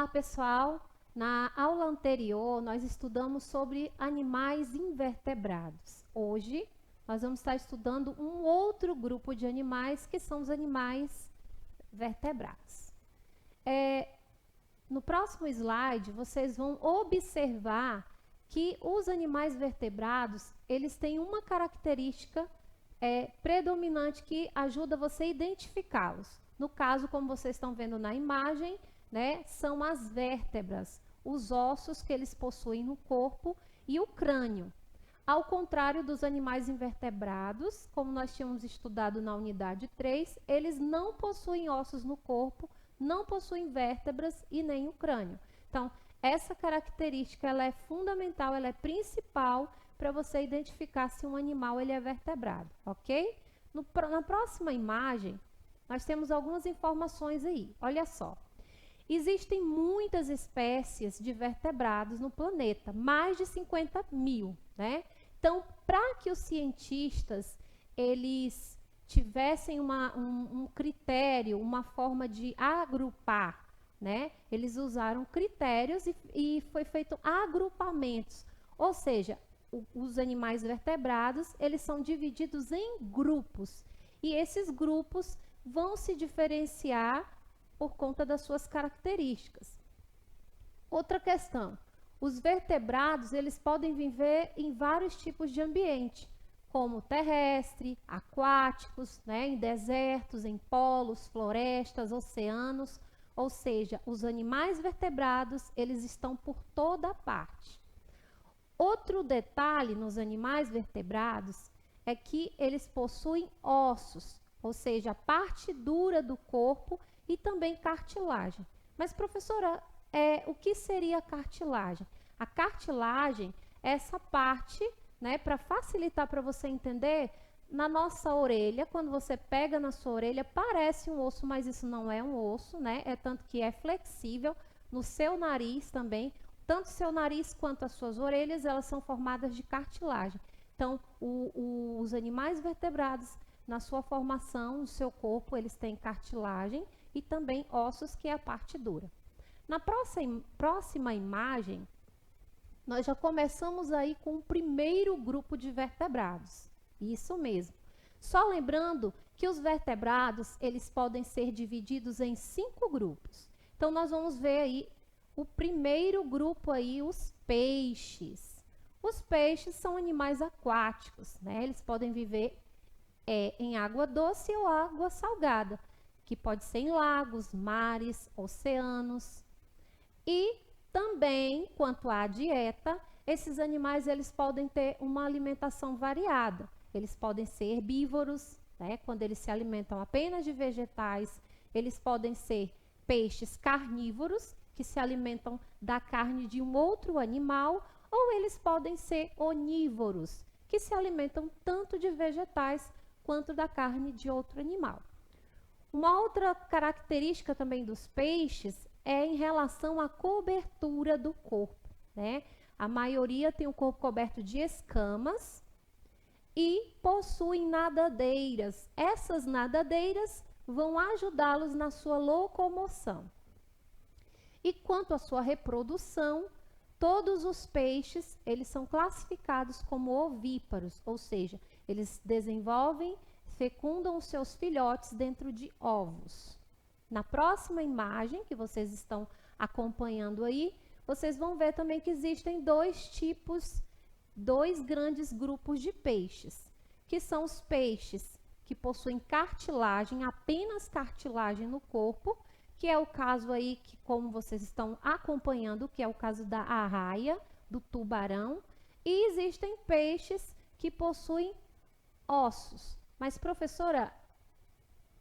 Olá, pessoal! Na aula anterior, nós estudamos sobre animais invertebrados. Hoje, nós vamos estar estudando um outro grupo de animais, que são os animais vertebrados. No próximo slide, vocês vão observar que os animais vertebrados, eles têm uma característica predominante que ajuda você a identificá-los. No caso, como vocês estão vendo na imagem, né, são as vértebras, os ossos que eles possuem no corpo e o crânio. Ao contrário dos animais invertebrados, como nós tínhamos estudado na unidade 3, eles não possuem ossos no corpo, não possuem vértebras e nem o crânio. Então, essa característica ela é fundamental, ela é principal para você identificar se um animal ele é vertebrado, ok? Na próxima imagem, nós temos algumas informações aí. Olha só. Existem muitas espécies de vertebrados no planeta, mais de 50 mil, né? Então, para que os cientistas eles tivessem um critério, uma forma de agrupar, né? Eles usaram critérios e foi feito agrupamentos, ou seja, os animais vertebrados, eles são divididos em grupos, e esses grupos vão se diferenciar por conta das suas características. Outra questão, os vertebrados, eles podem viver em vários tipos de ambiente, como terrestre, aquáticos, né, em desertos, em polos, florestas, oceanos, ou seja, os animais vertebrados, eles estão por toda parte. Outro detalhe nos animais vertebrados é que eles possuem ossos, ou seja, a parte dura do corpo e também cartilagem. Mas, professora, o que seria a cartilagem? A cartilagem é essa parte, né, para facilitar para você entender, na nossa orelha, quando você pega na sua orelha, parece um osso, mas isso não é um osso, né? É tanto que é flexível. No seu nariz também, tanto seu nariz quanto as suas orelhas, elas são formadas de cartilagem. Então, os animais vertebrados, na sua formação, no seu corpo, eles têm cartilagem e também ossos, que é a parte dura. Na próxima imagem, nós já começamos aí com o primeiro grupo de vertebrados. Isso mesmo. Só lembrando que os vertebrados, eles podem ser divididos em 5 grupos. Então, nós vamos ver aí o primeiro grupo aí, os peixes. Os peixes são animais aquáticos, né? Eles podem viver em água doce ou água salgada, que pode ser em lagos, mares, oceanos. E também, quanto à dieta, esses animais eles podem ter uma alimentação variada. Eles podem ser herbívoros, né, quando eles se alimentam apenas de vegetais. Eles podem ser peixes carnívoros, que se alimentam da carne de um outro animal, ou eles podem ser onívoros, que se alimentam tanto de vegetais quanto da carne de outro animal. Uma outra característica também dos peixes é em relação à cobertura do corpo, né? A maioria tem o corpo coberto de escamas e possuem nadadeiras. Essas nadadeiras vão ajudá-los na sua locomoção. E quanto à sua reprodução, todos os peixes, eles são classificados como ovíparos, ou seja, eles desenvolvem, fecundam os seus filhotes dentro de ovos. Na próxima imagem, que vocês estão acompanhando aí, vocês vão ver também que existem dois grandes grupos de peixes, que são os peixes que possuem cartilagem, apenas cartilagem no corpo, que é o caso aí, que como vocês estão acompanhando, que é o caso da arraia, do tubarão, e existem peixes que possuem ossos. Mas, professora,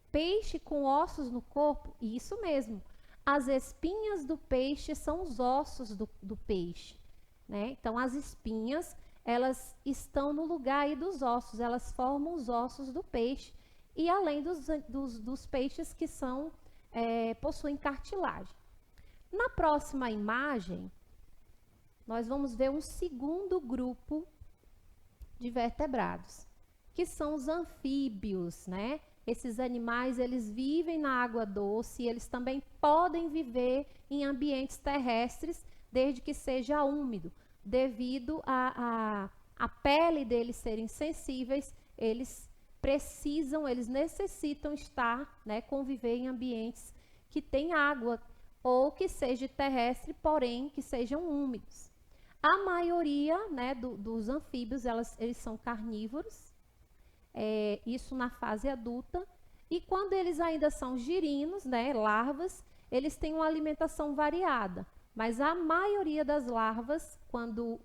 peixe com ossos no corpo? Isso mesmo. As espinhas do peixe são os ossos do peixe, né? Então, as espinhas, elas estão no lugar aí dos ossos, elas formam os ossos do peixe, e além dos peixes que possuem cartilagem. Na próxima imagem, nós vamos ver um segundo grupo de vertebrados, que são os anfíbios, né? esses animais, eles vivem na água doce, eles também podem viver em ambientes terrestres, desde que seja úmido, devido a pele deles serem sensíveis, eles necessitam estar, né, conviver em ambientes que tem água, ou que seja terrestre, porém que sejam úmidos. A maioria, né, dos anfíbios, eles são carnívoros, isso na fase adulta, e quando eles ainda são girinos, né, larvas, eles têm uma alimentação variada, mas a maioria das larvas, quando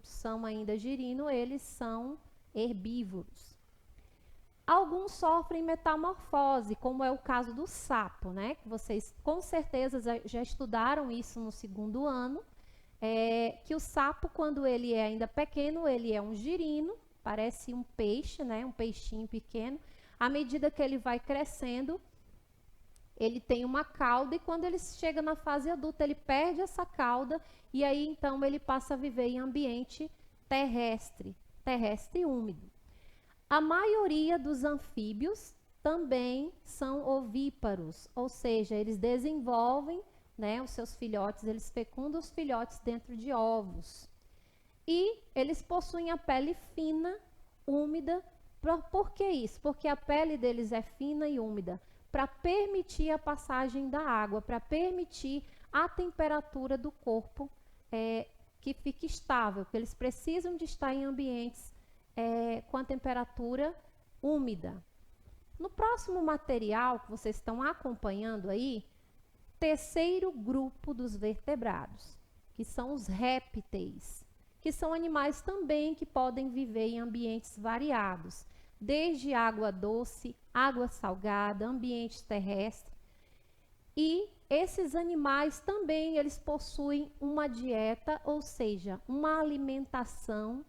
são ainda girino, eles são herbívoros. Alguns sofrem metamorfose, como é o caso do sapo, né? Que vocês com certeza já estudaram isso no segundo ano, que o sapo, quando ele é ainda pequeno, ele é um girino, parece um peixe, né? Um peixinho pequeno. À medida que ele vai crescendo, ele tem uma cauda, e quando ele chega na fase adulta, ele perde essa cauda, e aí então ele passa a viver em ambiente terrestre úmido. A maioria dos anfíbios também são ovíparos, ou seja, eles desenvolvem, né, os seus filhotes, eles fecundam os filhotes dentro de ovos. E eles possuem a pele fina, úmida. Por que isso? Porque a pele deles é fina e úmida, para permitir a passagem da água, para permitir a temperatura do corpo que fique estável, porque eles precisam de estar em ambientes com a temperatura úmida. No próximo material que vocês estão acompanhando aí, terceiro grupo dos vertebrados, que são os répteis, que são animais também que podem viver em ambientes variados, desde água doce, água salgada, ambiente terrestre. E esses animais também, eles possuem uma dieta, ou seja, uma alimentação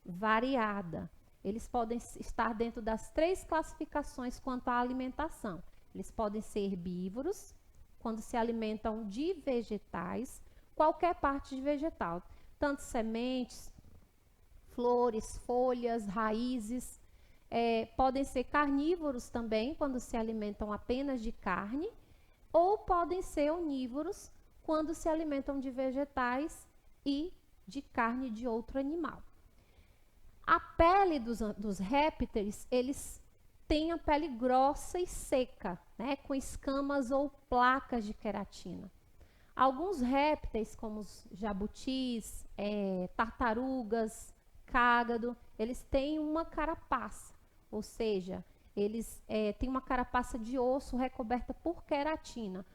variada. Eles podem estar dentro das 3 classificações quanto à alimentação. Eles podem ser herbívoros, quando se alimentam de vegetais, qualquer parte de vegetal, tanto sementes, flores, folhas, raízes. Podem ser carnívoros também, quando se alimentam apenas de carne, ou podem ser onívoros, quando se alimentam de vegetais e de carne de outro animal. A pele dos répteis, eles têm a pele grossa e seca, né, com escamas ou placas de queratina. Alguns répteis, como os jabutis, tartarugas, cágado, eles têm uma carapaça, ou seja, eles têm uma carapaça de osso recoberta por queratina.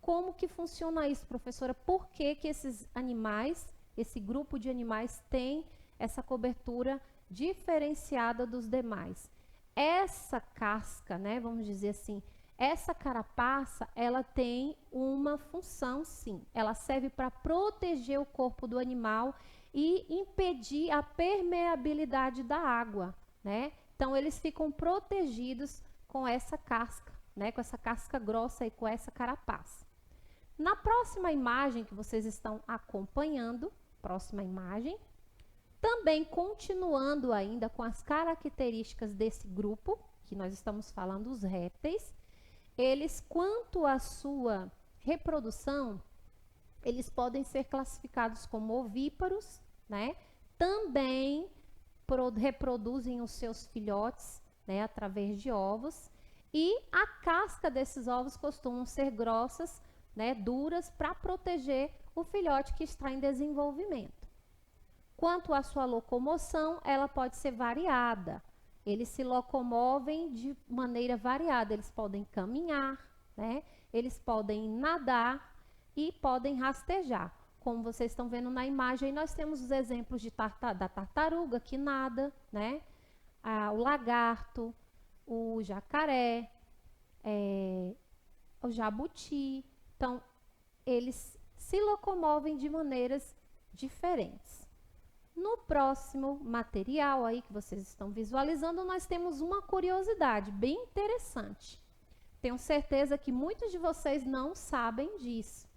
Como que funciona isso, professora? Por que que esses animais, esse grupo de animais, tem essa cobertura diferenciada dos demais? Essa casca, né, vamos dizer assim, essa carapaça, ela tem uma função, sim. Ela serve para proteger o corpo do animal e impedir a permeabilidade da água, né? Então, eles ficam protegidos com essa casca, né, com essa casca grossa e com essa carapaça. Na próxima imagem que vocês estão acompanhando, próxima imagem, também continuando ainda com as características desse grupo, que nós estamos falando, os répteis, eles, quanto à sua reprodução, eles podem ser classificados como ovíparos, né? Também reproduzem os seus filhotes, né, através de ovos, e a casca desses ovos costumam ser grossas, né, duras, para proteger o filhote que está em desenvolvimento. Quanto à sua locomoção, ela pode ser variada. Eles se locomovem de maneira variada. Eles podem caminhar, né? Eles podem nadar e podem rastejar. Como vocês estão vendo na imagem, nós temos os exemplos da tartaruga que nada, né? O lagarto, o jacaré, o jabuti. Então, eles se locomovem de maneiras diferentes. No próximo material aí que vocês estão visualizando, nós temos uma curiosidade bem interessante. Tenho certeza que muitos de vocês não sabem disso,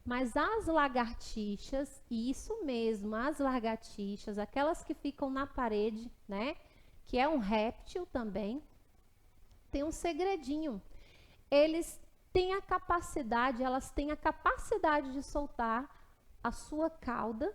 mas as lagartixas, isso mesmo, as lagartixas, aquelas que ficam na parede, né, que é um réptil também, tem um segredinho. Elas têm a capacidade de soltar a sua cauda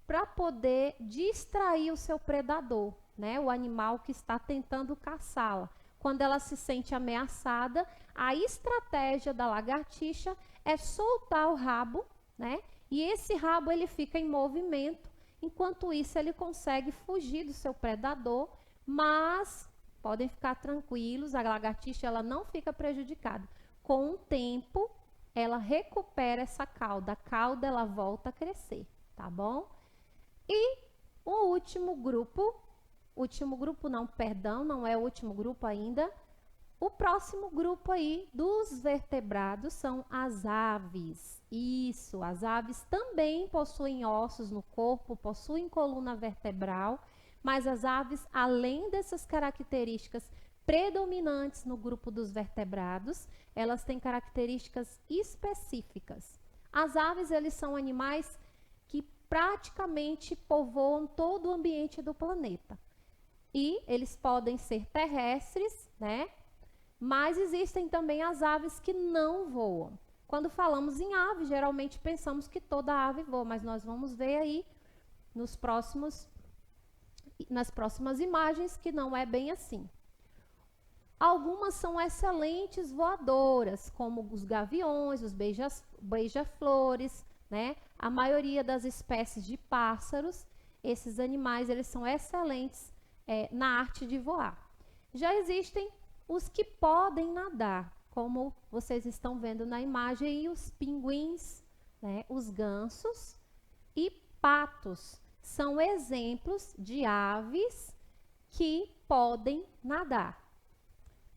para poder distrair o seu predador, né? O animal que está tentando caçá-la. Quando ela se sente ameaçada, a estratégia da lagartixa é soltar o rabo, né? E esse rabo ele fica em movimento. Enquanto isso, ele consegue fugir do seu predador, mas podem ficar tranquilos, a lagartixa ela não fica prejudicada. Com o tempo, ela recupera essa cauda, a cauda ela volta a crescer, tá bom? E o último grupo não é o último grupo ainda. O próximo grupo aí dos vertebrados são as aves. Isso, as aves também possuem ossos no corpo, possuem coluna vertebral, mas as aves, além dessas características predominantes no grupo dos vertebrados, elas têm características específicas. As aves, eles são animais que praticamente povoam todo o ambiente do planeta. E eles podem ser terrestres, né? Mas existem também as aves que não voam. Quando falamos em ave, geralmente pensamos que toda ave voa, mas nós vamos ver aí nas próximas imagens que não é bem assim. Algumas são excelentes voadoras, como os gaviões, os beija-flores, né? A maioria das espécies de pássaros, esses animais eles são excelentes na arte de voar. Já existem os que podem nadar, como vocês estão vendo na imagem aí, os pinguins, né, os gansos e patos. São exemplos de aves que podem nadar.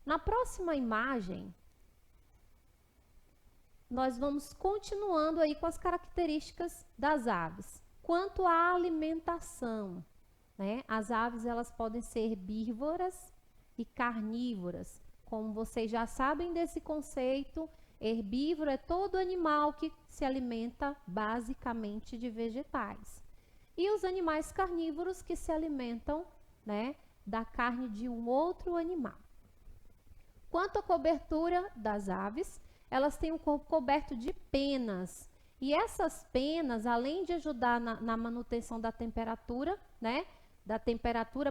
Na próxima imagem, nós vamos continuando aí com as características das aves. Quanto à alimentação, né, as aves elas podem ser herbívoras e carnívoras. Como vocês já sabem desse conceito, herbívoro é todo animal que se alimenta basicamente de vegetais. E os animais carnívoros que se alimentam, né, da carne de um outro animal. Quanto à cobertura das aves, elas têm um corpo coberto de penas. E essas penas, além de ajudar na manutenção da temperatura, né,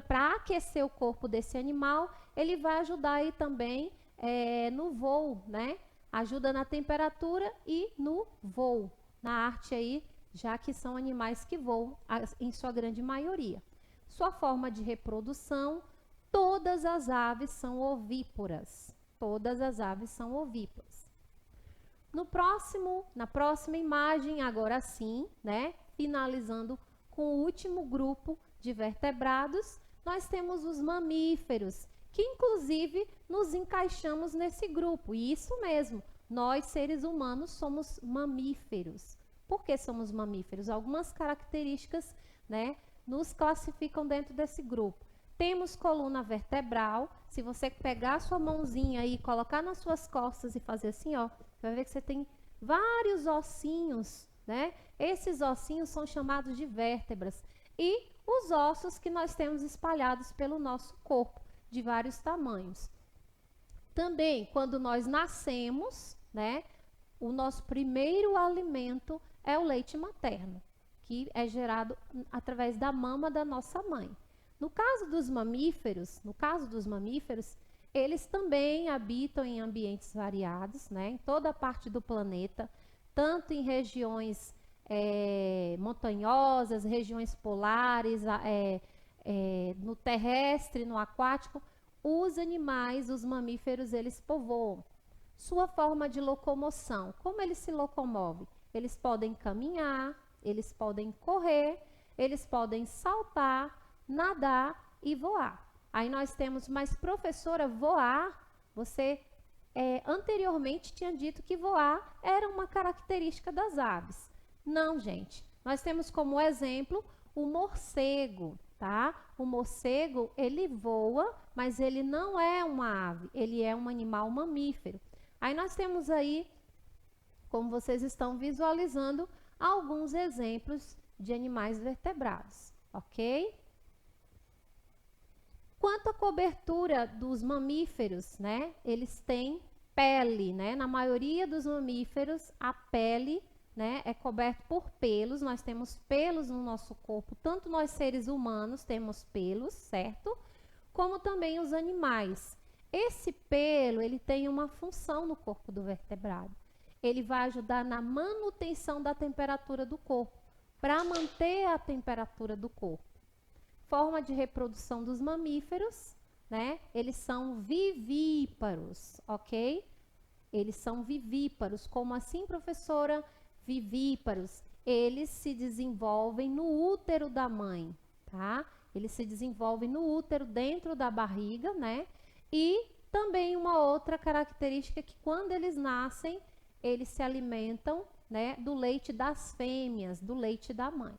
para aquecer o corpo desse animal, ele vai ajudar aí também no voo, né? Ajuda na temperatura e no voo, na arte aí, já que são animais que voam em sua grande maioria. Sua forma de reprodução, todas as aves são ovíparas. Todas as aves são ovíparas. Na próxima imagem, agora sim, né? Finalizando com o último grupo de vertebrados, nós temos os mamíferos, que inclusive nos encaixamos nesse grupo. E isso mesmo, nós seres humanos somos mamíferos. Por que somos mamíferos? Algumas características, né, nos classificam dentro desse grupo. Temos coluna vertebral. Se você pegar a sua mãozinha e colocar nas suas costas e fazer assim, ó, vai ver que você tem vários ossinhos, né? Esses ossinhos são chamados de vértebras. E os ossos que nós temos espalhados pelo nosso corpo, de vários tamanhos. Também, quando nós nascemos, né, o nosso primeiro alimento é o leite materno, que é gerado através da mama da nossa mãe. No caso dos mamíferos, eles também habitam em ambientes variados, né, em toda a parte do planeta, tanto em regiões montanhosas, regiões polares, no terrestre, no aquático. Os animais, os mamíferos, eles povoam. Sua forma de locomoção, como eles se locomovem? Eles podem caminhar, eles podem correr, eles podem saltar, nadar e voar. Aí nós temos, mas professora, voar, você anteriormente tinha dito que voar era uma característica das aves. Não, gente. Nós temos como exemplo o morcego, tá? O morcego, ele voa, mas ele não é uma ave, ele é um animal mamífero. Aí nós temos aí, como vocês estão visualizando, alguns exemplos de animais vertebrados, ok? Quanto à cobertura dos mamíferos, né? Eles têm pele, né? Na maioria dos mamíferos, a pele, né, é coberta por pelos. Nós temos pelos no nosso corpo, tanto nós seres humanos temos pelos, certo? Como também os animais. Esse pelo, ele tem uma função no corpo do vertebrado. Ele vai ajudar na manutenção da temperatura do corpo, para manter a temperatura do corpo. Forma de reprodução dos mamíferos, né? Eles são vivíparos, ok? Eles são vivíparos. Como assim, professora? Vivíparos. Eles se desenvolvem no útero da mãe, tá? Eles se desenvolvem no útero, dentro da barriga, né? E também uma outra característica é que quando eles nascem, eles se alimentam, né, do leite das fêmeas, do leite da mãe.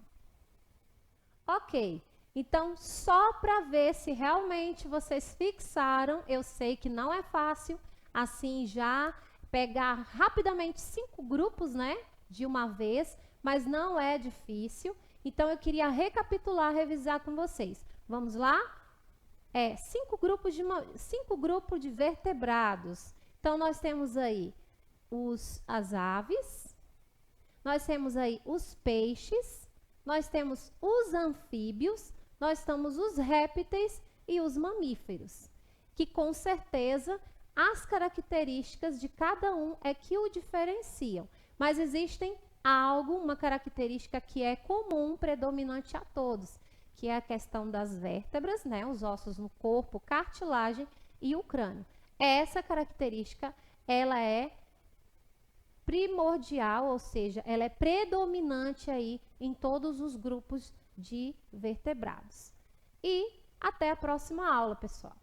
Ok. Então, só para ver se realmente vocês fixaram, eu sei que não é fácil, assim, já pegar rapidamente 5 grupos, né, de uma vez, mas não é difícil. Então, eu queria recapitular, revisar com vocês. Vamos lá? 5 grupos de vertebrados. Então, nós temos aí as aves, nós temos aí os peixes, nós temos os anfíbios, nós temos os répteis e os mamíferos, que com certeza as características de cada um é que o diferenciam, mas existem uma característica que é comum, predominante a todos, que é a questão das vértebras, né, os ossos no corpo, cartilagem e o crânio. Essa característica, ela é primordial, ou seja, ela é predominante aí em todos os grupos de vertebrados. E até a próxima aula, pessoal.